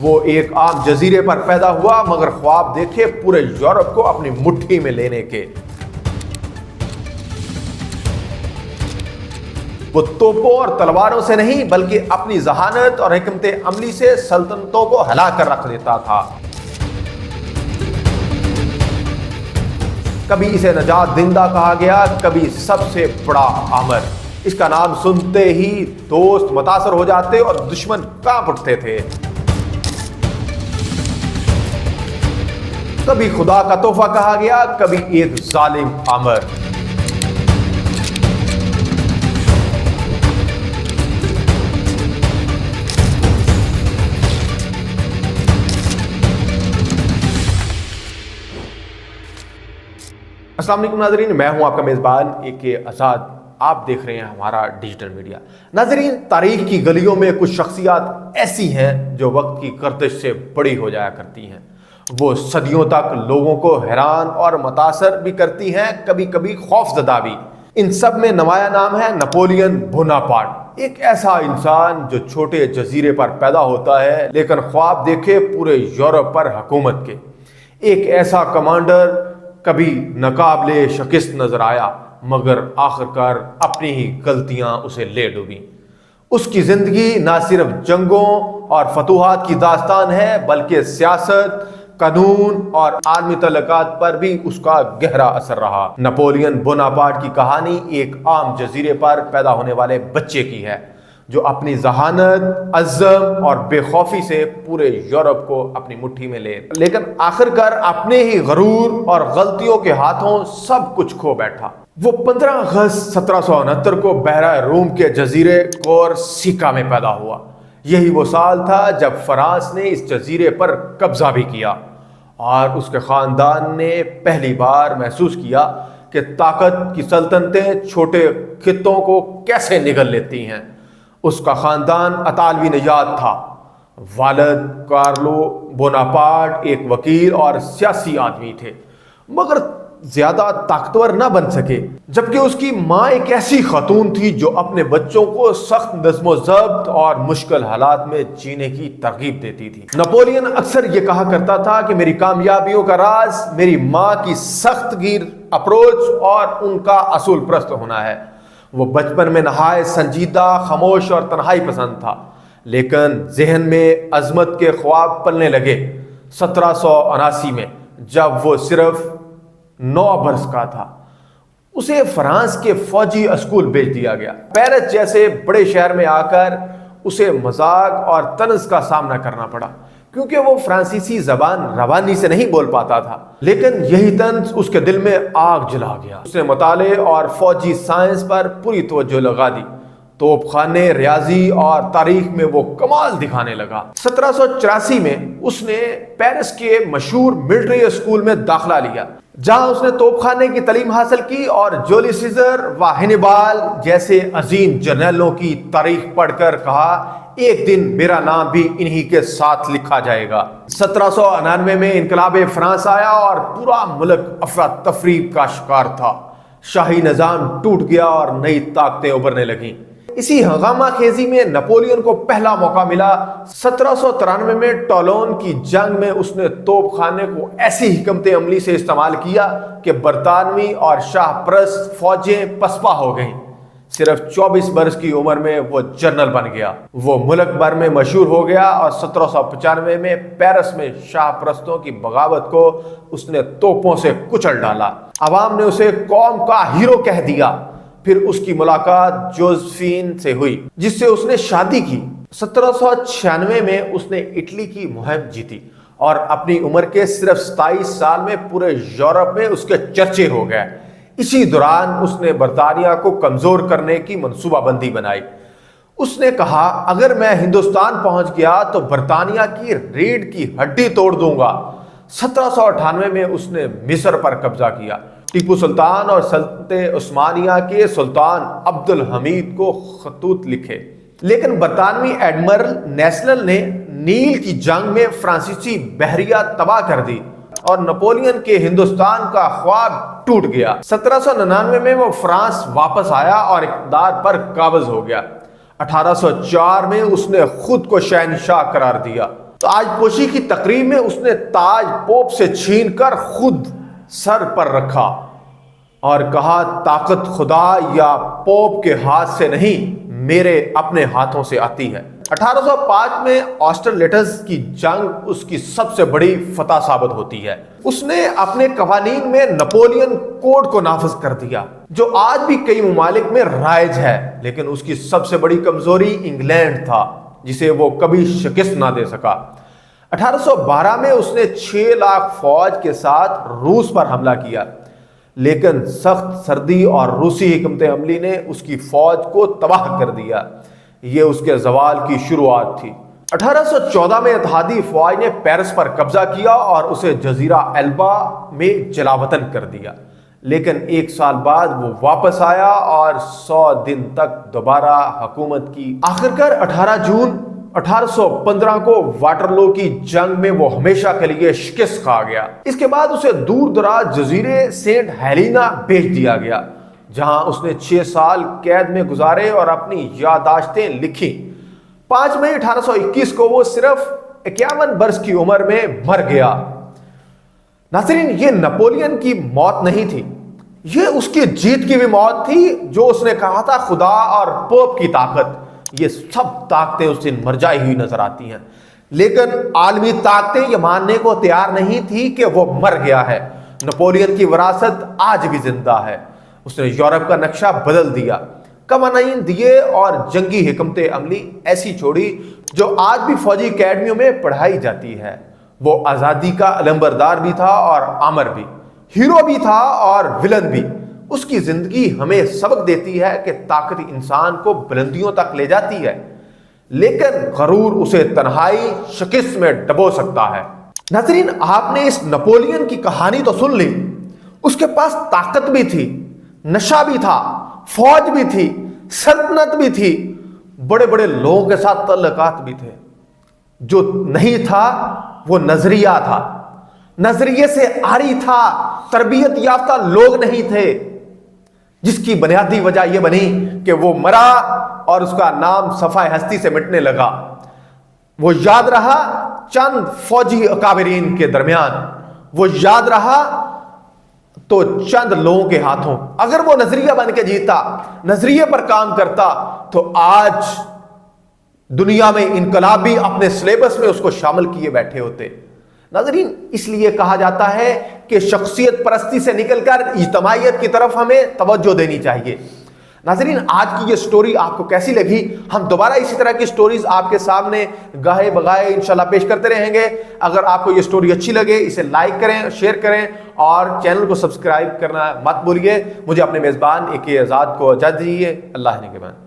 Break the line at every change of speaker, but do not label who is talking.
وہ ایک عام جزیرے پر پیدا ہوا مگر خواب دیکھے پورے یورپ کو اپنی مٹھی میں لینے کے۔ وہ توپوں اور تلواروں سے نہیں بلکہ اپنی ذہانت اور حکمت عملی سے سلطنتوں کو ہلا کر رکھ دیتا تھا۔ کبھی اسے نجات دہندہ کہا گیا، کبھی سب سے بڑا آمر۔ اس کا نام سنتے ہی دوست متاثر ہو جاتے اور دشمن کانپ اٹھتے تھے۔ کبھی خدا کا تحفہ کہا گیا، کبھی ایک ظالم آمر۔ السلام علیکم ناظرین، میں ہوں آپ کا میزبان AK آزاد۔ آپ دیکھ رہے ہیں ہمارا ڈیجیٹل میڈیا۔ ناظرین، تاریخ کی گلیوں میں کچھ شخصیات ایسی ہیں جو وقت کی گردش سے بڑی ہو جایا کرتی ہیں۔ وہ صدیوں تک لوگوں کو حیران اور متاثر بھی کرتی ہیں، کبھی کبھی خوف زدہ بھی۔ ان سب میں نمایاں نام ہے نپولین بوناپارٹ۔ ایک ایسا انسان جو چھوٹے جزیرے پر پیدا ہوتا ہے لیکن خواب دیکھے پورے یورپ پر حکومت کے۔ ایک ایسا کمانڈر کبھی ناقابل شکست نظر آیا مگر آخر کار اپنی ہی غلطیاں اسے لے ڈوبیں۔ اس کی زندگی نہ صرف جنگوں اور فتوحات کی داستان ہے بلکہ سیاست، قانون اور عالمی تعلقات پر بھی اس کا گہرا اثر رہا۔ نپولین بوناپارٹ کی کہانی ایک عام جزیرے پر پیدا ہونے والے بچے کی ہے جو اپنی ذہانت، عزم اور بے خوفی سے پورے یورپ کو اپنی مٹھی میں لے لیکن آخر کار اپنے ہی غرور اور غلطیوں کے ہاتھوں سب کچھ کھو بیٹھا۔ وہ 15 اگست 1769 کو بحیرہ روم کے جزیرے کورسیکا میں پیدا ہوا۔ یہی وہ سال تھا جب فرانس نے اس جزیرے پر قبضہ بھی کیا اور اس کے خاندان نے پہلی بار محسوس کیا کہ طاقت کی سلطنتیں چھوٹے خطوں کو کیسے نگل لیتی ہیں۔ اس کا خاندان اطالوی نژاد تھا۔ والد کارلو بوناپارٹ ایک وکیل اور سیاسی آدمی تھے مگر زیادہ طاقتور نہ بن سکے، جبکہ اس کی ماں ایک ایسی خاتون تھی جو اپنے بچوں کو سخت نظم و ضبط اور مشکل حالات میں جینے کی ترغیب دیتی تھی۔ نپولین اکثر یہ کہا کرتا تھا کہ میری کامیابیوں کا راز میری ماں کی سخت گیر اپروچ اور ان کا اصول پرست ہونا ہے۔ وہ بچپن میں نہایت سنجیدہ، خاموش اور تنہائی پسند تھا لیکن ذہن میں عظمت کے خواب پلنے لگے۔ 1779 میں جب وہ صرف 9 برس کا تھا اسے فرانس کے فوجی اسکول بھیج دیا گیا۔ پیرس جیسے بڑے شہر میں آ کر اسے مذاق اور طنز کا سامنا کرنا پڑا کیونکہ وہ فرانسیسی زبان روانی سے نہیں بول پاتا تھا، لیکن یہی طنز اس کے دل میں آگ جلا گیا۔ اس نے مطالعے اور فوجی سائنس پر پوری توجہ لگا دی۔ توپ خانے، ریاضی اور تاریخ میں وہ کمال دکھانے لگا۔ 1784 میں اس نے پیرس کے مشہور ملٹری اسکول میں داخلہ لیا جہاں اس نے توپ خانے کی تعلیم حاصل کی اور جولیس سیزر و ہینیبال جیسے عظیم جرنیلوں کی تاریخ پڑھ کر کہا ایک دن میرا نام بھی انہی کے ساتھ لکھا جائے گا۔ 1799 میں انقلاب فرانس آیا اور پورا ملک افراتفری کا شکار تھا۔ شاہی نظام ٹوٹ گیا اور نئی طاقتیں ابھرنے لگیں۔ اسی ہنگامہ خیزی میں نپولین کو پہلا موقع ملا۔ 1793 میں ٹولون کی جنگ میں اس نے توپ خانے کو ایسی حکمت عملی سے استعمال کیا کہ برطانوی اور شاہ پرست فوجیں پسپا ہو گئیں۔ صرف 24 برس کی عمر میں وہ جنرل بن گیا۔ وہ ملک بھر میں مشہور ہو گیا اور 1795 میں پیرس میں شاہ پرستوں کی بغاوت کو اس نے توپوں سے کچل ڈالا۔ عوام نے اسے قوم کا ہیرو کہہ دیا۔ پھر اس کی ملاقات جوزفین سے ہوئی جس سے اس نے شادی کی۔ 1796 میں اس نے اٹلی کی مہم جیتی اور اپنی عمر کے صرف 27 سال میں پورے یورپ میں اس کے چرچے ہو گئے۔ اسی دوران اس نے برطانیہ کو کمزور کرنے کی منصوبہ بندی بنائی۔ اس نے کہا اگر میں ہندوستان پہنچ گیا تو برطانیہ کی ریڑھ کی ہڈی توڑ دوں گا۔ 1798 میں اس نے مصر پر قبضہ کیا۔ ٹیپو سلطان اور سلطنت عثمانیہ کے سلطان عبد الحمید کو خطوط لکھے لیکن برطانوی ایڈمرل نیسلن نے نیل کی جنگ میں فرانسیسی بحریہ تباہ کر دی اور نپولین کے ہندوستان کا خواب ٹوٹ گیا۔ 1799 میں وہ فرانس واپس آیا اور اقتدار پر قابض ہو گیا۔ 1804 میں اس نے خود کو شہنشاہ قرار دیا تو آج پوشی کی تقریب میں اس نے تاج پوپ سے چھین کر خود سر پر رکھا اور کہا طاقت خدا یا پوپ کے ہاتھ سے نہیں میرے اپنے ہاتھوں سے آتی ہے۔ 1805 میں آسٹرلیٹز کی جنگ اس کی سب سے بڑی فتح ثابت ہوتی ہے۔ اس نے اپنے قوانین میں نپولین کوڈ کو نافذ کر دیا جو آج بھی کئی ممالک میں رائج ہے، لیکن اس کی سب سے بڑی کمزوری انگلینڈ تھا جسے وہ کبھی شکست نہ دے سکا۔ 1812 میں اس نے 6 لاکھ فوج کے ساتھ روس پر حملہ کیا، لیکن سخت سردی اور روسی حکمت عملی نے اس کی فوج کو تباہ کر دیا۔ یہ اس کے زوال کی شروعات تھی۔ 1814 میں اتحادی فوج نے پیرس پر قبضہ کیا اور اسے جزیرہ ایلبا میں جلاوطن کر دیا، لیکن 1 سال بعد وہ واپس آیا اور 100 دن تک دوبارہ حکومت کی۔ آخرکار 18 جون 1815 کو واٹرلو کی جنگ میں وہ ہمیشہ کے لیے شکست کھا گیا۔ اس کے بعد اسے دور دراز جزیرے سینٹ ہیلینا بھیج دیا گیا، جہاں اس نے 6 سال قید میں گزارے اور اپنی یادداشتیں لکھی۔ 5 مئی 1821 کو وہ صرف 51 برس کی عمر میں مر گیا۔ ناظرین، یہ نپولین کی موت نہیں تھی، یہ اس کی جیت کی بھی موت تھی۔ جو اس نے کہا تھا خدا اور پوپ کی طاقت، یہ سب طاقتیں اس دن مر جائی ہوئی نظر آتی ہیں، لیکن عالمی طاقتیں یہ ماننے کو تیار نہیں تھی کہ وہ مر گیا ہے۔ نپولین کی وراثت آج بھی زندہ ہے۔ اس نے یورپ کا نقشہ بدل دیا، قوانین دیے اور جنگی حکمت عملی ایسی چھوڑی جو آج بھی فوجی اکیڈمیوں میں پڑھائی جاتی ہے۔ وہ آزادی کا علمبردار بھی تھا اور آمر بھی، ہیرو بھی تھا اور ولن بھی۔ اس کی زندگی ہمیں سبق دیتی ہے کہ طاقت انسان کو بلندیوں تک لے جاتی ہے، لیکن غرور اسے تنہائی شکست میں ڈبو سکتا ہے۔ ناظرین، آپ نے اس نپولین کی کہانی تو سن لی، اس کے پاس طاقت بھی تھی، نشہ بھی تھا، فوج بھی تھی، سلطنت بھی تھی، بڑے بڑے لوگوں کے ساتھ تعلقات بھی تھے۔ جو نہیں تھا وہ نظریہ تھا، نظریے سے عاری تھا، تربیت یافتہ لوگ نہیں تھے، جس کی بنیادی وجہ یہ بنی کہ وہ مرا اور اس کا نام صفحہ ہستی سے مٹنے لگا۔ وہ یاد رہا چند فوجی اکابرین کے درمیان، وہ یاد رہا تو چند لوگوں کے ہاتھوں۔ اگر وہ نظریہ بن کے جیتا، نظریے پر کام کرتا، تو آج دنیا میں انقلاب بھی اپنے سلیبس میں اس کو شامل کیے بیٹھے ہوتے۔ ناظرین، اس لیے کہا جاتا ہے کہ شخصیت پرستی سے نکل کر اجتماعیت کی طرف ہمیں توجہ دینی چاہیے۔ ناظرین، آج کی یہ سٹوری آپ کو کیسی لگی؟ ہم دوبارہ اسی طرح کی سٹوریز آپ کے سامنے گاہے بغائے انشاءاللہ پیش کرتے رہیں گے۔ اگر آپ کو یہ سٹوری اچھی لگے اسے لائک کریں، شیئر کریں اور چینل کو سبسکرائب کرنا مت بھولیے۔ مجھے اپنے میزبان AK آزاد کو اجازت دیجیے۔ اللہ نگہبان۔